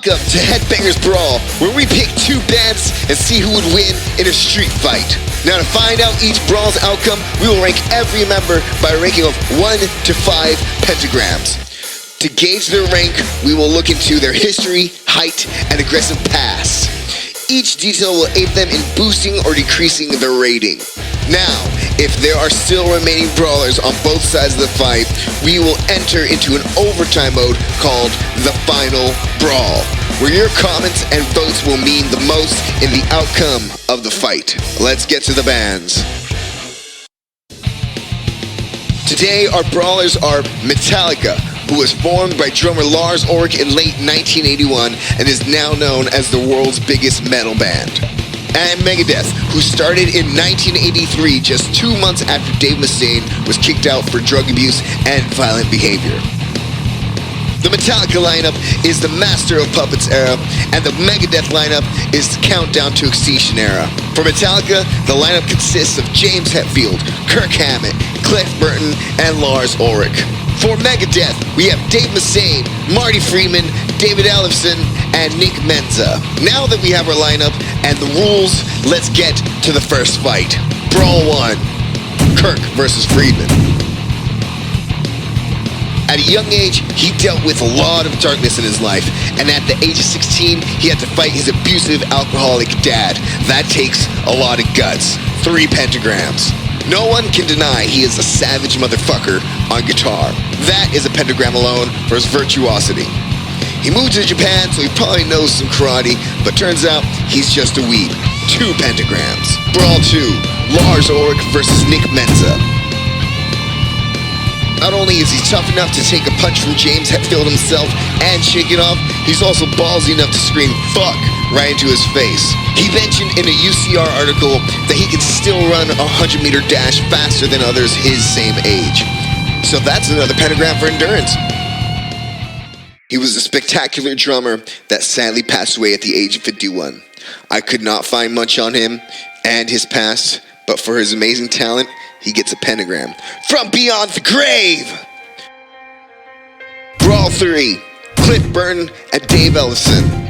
Welcome to Headbangers Brawl, where we pick two bands and see who would win in a street fight. Now to find out each brawl's outcome, we will rank every member by a ranking of 1 to 5 pentagrams. To gauge their rank, we will look into their history, height, and aggressive past. Each detail will aid them in boosting or decreasing their rating. Now, if there are still remaining brawlers on both sides of the fight, we will enter into an overtime mode called the Final Brawl, where your comments and votes will mean the most in the outcome of the fight. Let's get to the bands. Today, our brawlers are Metallica, who was formed by drummer Lars Ulrich in late 1981 and is now known as the world's biggest metal band. And Megadeth, who started in 1983, just 2 months after Dave Mustaine was kicked out for drug abuse and violent behavior. The Metallica lineup is the Master of Puppets era, and the Megadeth lineup is the Countdown to Extinction era. For Metallica, the lineup consists of James Hepfield, Kirk, Cliff Burton, and Lars Ulrich. For Megadeth, we have Dave Mustaine, Marty Friedman, David Ellefson, and Nick Menza. Now that we have our lineup and the rules, let's get to the first fight. Brawl 1, Kirk versus Friedman. At a young age, he dealt with a lot of darkness in his life, and at the age of 16, he had to fight his abusive, alcoholic dad. That takes a lot of guts. 3 pentagrams. No one can deny he is a savage motherfucker on guitar. That is a pentagram alone for his virtuosity. He moved to Japan, so he probably knows some karate, but turns out he's just a weeb. 2 pentagrams. Brawl 2, Lars Ulrich versus Nick Menza. Not only is he tough enough to take a punch from James Hepfield himself and shake it off, he's also ballsy enough to scream "fuck" right into his face. He mentioned in a UCR article that he can still run a 100-meter dash faster than others his same age. So that's another pentagram for endurance. He was a spectacular drummer that sadly passed away at the age of 51. I could not find much on him and his past, but for his amazing talent, he gets a pentagram from beyond the grave. Brawl 3, Cliff Burton and Dave Ellefson.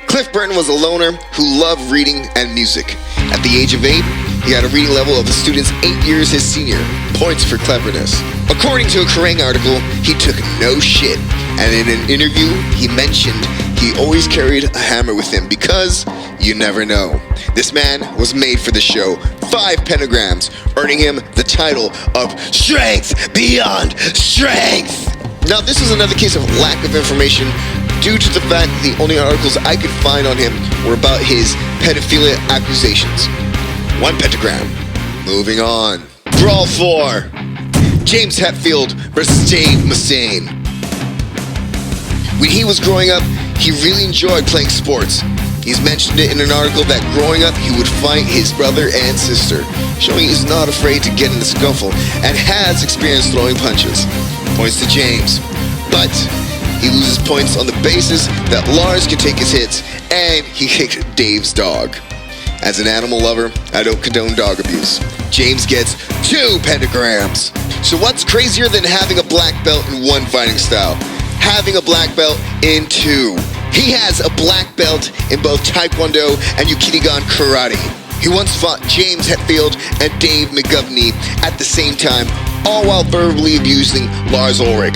Cliff Burton was a loner who loved reading and music. At the age of 8, he had a reading level of the students 8 years his senior. Points for cleverness. According to a Kerrang article, he took no shit, and in an interview, he mentioned he always carried a hammer with him because you never know. This man was made for the show. 5 pentagrams, earning him the title of Strength Beyond Strength. Now, this is another case of lack of information due to the fact that the only articles I could find on him were about his pedophilia accusations. 1 pentagram. Moving on. Brawl 4, James Hepfield versus Dave Mustaine. When he was growing up, he really enjoyed playing sports. He's mentioned it in an article that growing up, he would fight his brother and sister, showing he's not afraid to get in a scuffle and has experience throwing punches. Points to James. But he loses points on the basis that Lars can take his hits and he kicked Dave's dog. As an animal lover, I don't condone dog abuse. James gets 2 pentagrams. So what's crazier than having a black belt in one fighting style? Having a black belt in 2. He has a black belt in both Taekwondo and Ukinigan Karate. He once fought James Hepfield and Dave McGovney at the same time, all while verbally abusing Lars Ulrich.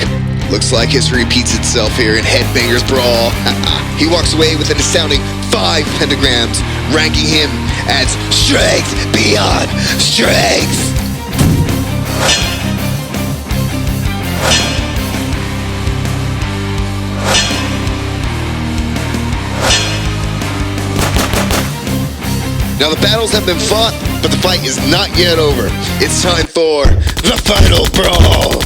Looks like history repeats itself here in Headbangers Brawl. He walks away with an astounding 5 pentagrams, ranking him as Strength Beyond Strength. Now the battles have been fought, but the fight is not yet over. It's time for the Final Brawl.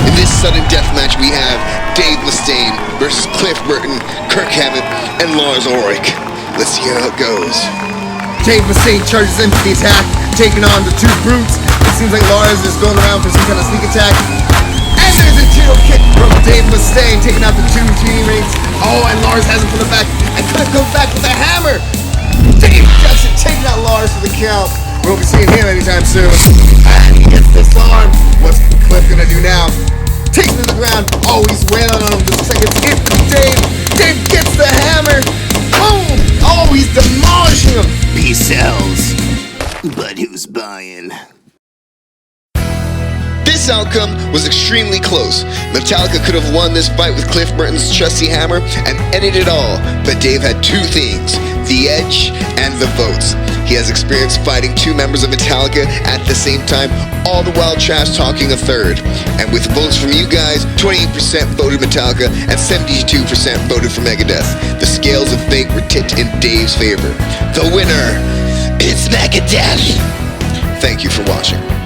In this sudden death match we have Dave Mustaine versus Cliff Burton, Kirk, and Lars Ulrich. Let's see how it goes. Dave Mustaine charges in for the attack, taking on the 2 brutes. It seems like Lars is going around for some kind of sneak attack. And there's a tail kick from Dave Mustaine, taking out the 2 teammates. Oh, and Lars has him from the back, and Cliff goes back with a hammer. Dave ducks it, taking out Lars for the count. We won't be seeing him anytime soon. And he gets disarmed. What's Cliff gonna do now? taken to the ground. Oh, he's wailing on him. This looks like it's it for Dave. Dave gets the hammer. Boom! Oh, he's demolishing him. He sells, but who's buying? This outcome was extremely close. Metallica could have won this fight with Cliff Burton's trusty hammer and ended it all, but Dave had two things: the edge and the votes. He has experience fighting two members of Metallica at the same time, all the while trash talking a third. And with votes from you guys, 28% voted Metallica and 72% voted for Megadeth. The scales of fate were tipped in Dave's favor. The winner is Megadeth. Thank you for watching.